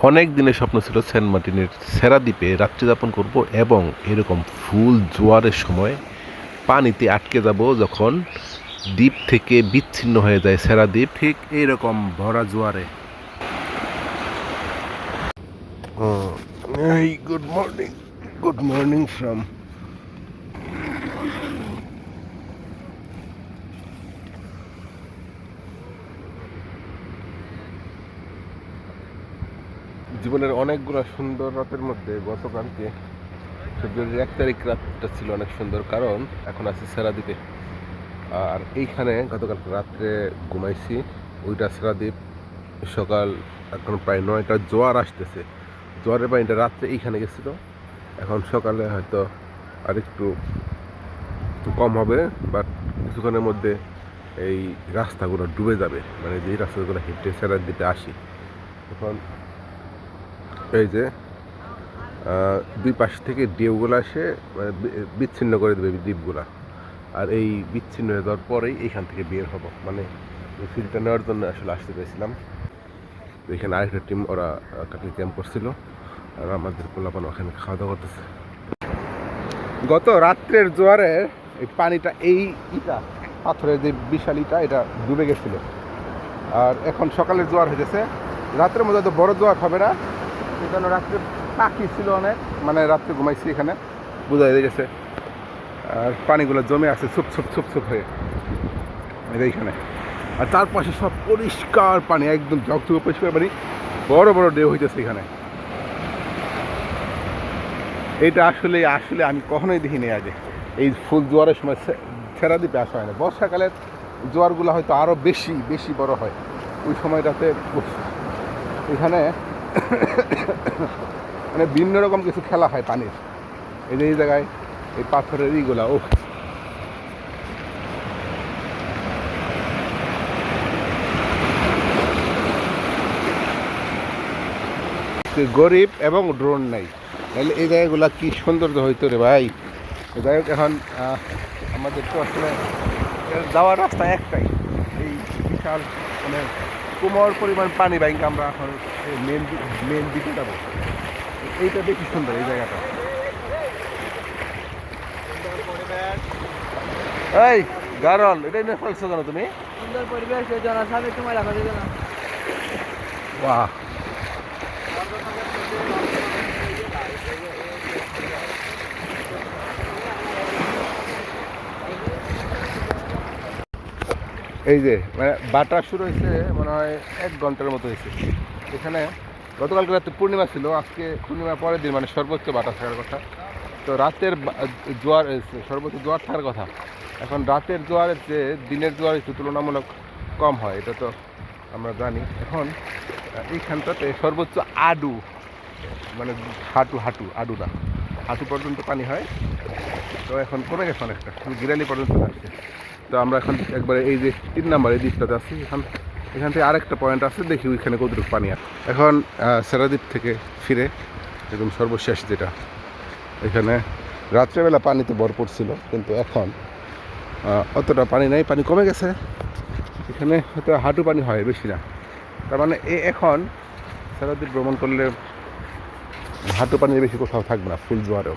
অনেক দিনের স্বপ্ন ছিল সেন্ট মার্টিনের সেরা দ্বীপে রাত্রি যাপন করব এবং এরকম ফুল জোয়ারের সময় পানিতে আটকে যাব যখন দ্বীপ থেকে বিচ্ছিন্ন হয়ে যায় সেরা দ্বীপ, ঠিক এইরকম ভরা জোয়ারে। গুড মর্নিং ফ্রম জীবনের অনেকগুলো সুন্দর রাতের মধ্যে গতকালকে ফেব্রুয়ারির 1 তারিখ রাতটা ছিল অনেক সুন্দর, কারণ এখন আছি সেরাদ্বীপে। আর এইখানে গতকালকে রাত্রে ঘুমাইছি, ওইটা সেরাদ্বীপ। সকাল এখন প্রায় 9টা, জোয়ার আসতেছে। জোয়ারের পানিটা রাত্রে এইখানে গেছিল, এখন সকালে হয়তো আর একটু কম হবে, বাট কিছুক্ষণের মধ্যে এই রাস্তাগুলো ডুবে যাবে, মানে যেই রাস্তাগুলো হেঁটে সেরাদ্বীপে আসি। এখন এই যে দুই পাশ থেকে ঢেউগুলো আসে, মানে বিচ্ছিন্ন করে দেবে দ্বীপগুলা। আর এই বিচ্ছিন্ন হয়ে যাওয়ার পরেই এইখান থেকে বের হব, মানে ফিল্ডটা নেওয়ার জন্য আসলে আসতে চাইছিলাম। এখানে আরেকটা টিম, ওরা কাটিং ক্যাম্প করছিল, আর আমাদের পোলাপান ওখানে খাওয়া দাওয়া করতেছে। গত রাত্রের জোয়ারে এই পানিটা, এই ইটা পাথরের যে বিশাল ইটা, এটা ডুবে গেছিল। আর এখন সকালের জোয়ার হয়েছে। রাত্রের মধ্যে তো বড় জোয়ার হবে না, এই জন্য রাত্রে পাখি ছিল অনেক, মানে রাত্রে ঘুমাইছি এখানে, বোঝা গেছে। আর পানিগুলো জমে আছে ছুপ ছুপ ছুপ ছুপ হয়ে এইখানে। আর চারপাশে সব পরিষ্কার পানি, একদম ঝকঝকে পরিষ্কার পানি, বড় বড় ঢেউ হইতেছে এখানে। এইটা আসলে আসলে আমি কখনোই দেখিনি আগে। এই ফুল জোয়ারের সময় সেরাদ্বীপে আসা হয় না। বর্ষাকালের জোয়ারগুলো হয়তো আরও বেশি বেশি বড় হয় ওই সময়টাতে। এখানে মানে ভিন্ন রকম কিছু খেলা হয় পানির। এই যে এই জায়গায় এই পাথরের ইগুলা, ও গরিব এবং ড্রোন নাই, তাহলে এই জায়গাগুলো কি সৌন্দর্য হইতো রে ভাই। যাই হোক, এখন আমাদের তো আসলে যাওয়ার রাস্তা একটাই, এই বিশাল মানে কোমর পরিমাণ পানি বাইকে আমরা এখন মেন দিকে যাবো। এইটা বেশি সুন্দর এই জায়গাটা। এই গারল, এটাই নিয়ে ফেলছো কেন তুমি? সুন্দর পরিবেশ, এই জন্য সাথে সময় রাখা যাবে না। বাহ, এই যে মানে বাটা শুরু হয়েছে মনে হয় 1 ঘন্টার মতো হয়েছে এখানে। গতকালকে রাতে পূর্ণিমা ছিল, আজকে পূর্ণিমার পরের দিন, মানে সর্বোচ্চ বাটা থাকার কথা। তো রাতের জোয়ার, সর্বোচ্চ জোয়ার থাকার কথা। এখন রাতের জোয়ারের যে দিনের জোয়ার একটু তুলনামূলক কম হয়, এটা তো আমরা জানি। এখন এইখানটাতে সর্বোচ্চ আডু, মানে হাঁটু হাঁটু, আডু না, হাঁটু পর্যন্ত পানি হয়। তো এখন কমে গেছে অনেকটা, শুধু গিরালি পর্যন্ত আসছে। তো আমরা এখন একবারে এই যে 3 নাম্বার এই দ্বীপটাতে আছি। এখান থেকে আরেকটা পয়েন্ট আছে, দেখি ওইখানে কতটুকু পানি আছে। এখন সেরাদ্বীপ থেকে ফিরে একদম সর্বশেষ যেটা, এখানে রাত্রেবেলা পানিতে ভরপুর ছিল, কিন্তু এখন অতটা পানি নাই, পানি কমে গেছে। এখানে হয়তো হাঁটু পানি হয়, বেশি না। তার মানে এখন সেরাদ্বীপ ভ্রমণ করলে হাঁটু পানির বেশি কোথাও থাকবে না ফুল জোয়ারেও।